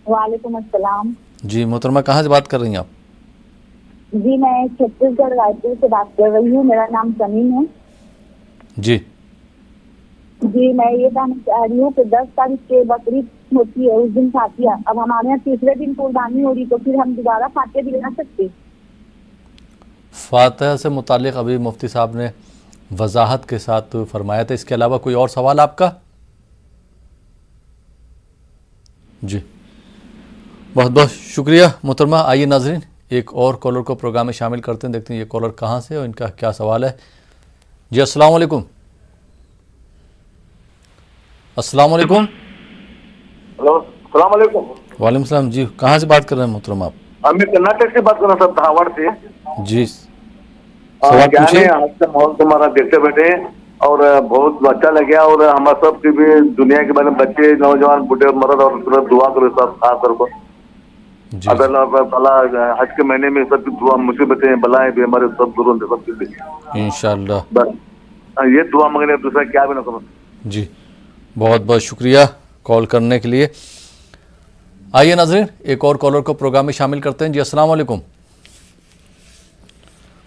وعلیکم السلام. جی محترمہ کہاں سے بات کر رہی ہیں آپ؟ جی میں چھتیس گڑھ رائے پور سے بات کر رہی ہوں. میرا نام سمیم ہے. جی جی میں یہ کہنا چاہ رہی ہوں کہ 10 تاریخ کے بقرعید ہوتی ہے اس دن فاتحہ. اب ہمارے یہاں تیسرے دن قربانی ہو رہی تو پھر ہم دوبارہ فاتحہ دلا سکتے؟ فاتحہ سے متعلق ابھی مفتی صاحب نے وضاحت کے ساتھ فرمایا تھا. اس کے علاوہ کوئی اور سوال آپ کا؟ جی بہت بہت شکریہ محترمہ. آئیے ناظرین ایک اور کالر کو پروگرام میں شامل کرتے ہیں. دیکھتے ہیں یہ کالر کہاں سے اور ان کا کیا سوال ہے. جی السلام علیکم. السلام علیکم. ہلو السلام علیکم. وعلیکم السلام. جی کہاں سے بات کر رہے ہیں محترمہ آپ؟ میں کرناٹک سے بات کر رہا ہوں صاحب، دھاوڑ سے. جی سوال پوچھیں. آج کا ماحول تمہارا دیکھتے بیٹھے اور بہت اچھا لگا اور ہمارا سب کی بھی دنیا کے بارے میں بچے نوجوان بوڑھے مرد اور دعا کرو سب خاص طور پر. اگر اللہ تعالیٰ حج کے مہینے میں سب کی دعا مصیبتیں بلائیں بھی ہمارے سب دور ہوتے سب کے لیے انشاءاللہ. یہ دعا مانگنے دوسرا کیا بھی نہ سمجھ. جی بہت بہت شکریہ کال کرنے کے لیے. آئیے ناظرین ایک اور کالر کو پروگرام میں شامل کرتے ہیں. جی السلام علیکم.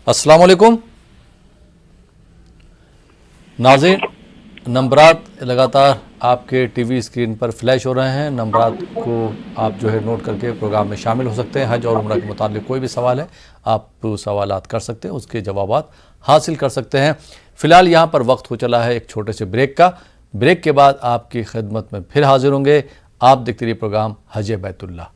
السلام علیکم. ناظرین نمبرات لگاتار آپ کے ٹی وی اسکرین پر فلیش ہو رہے ہیں. نمبرات کو آپ جو ہے نوٹ کر کے پروگرام میں شامل ہو سکتے ہیں. حج اور عمرہ کے متعلق کوئی بھی سوال ہے آپ سوالات کر سکتے ہیں، اس کے جوابات حاصل کر سکتے ہیں. فی الحال یہاں پر وقت ہو چلا ہے ایک چھوٹے سے بریک کا. بریک کے بعد آپ کی خدمت میں پھر حاضر ہوں گے. آپ دیکھتے رہیے پروگرام حج بیت اللہ.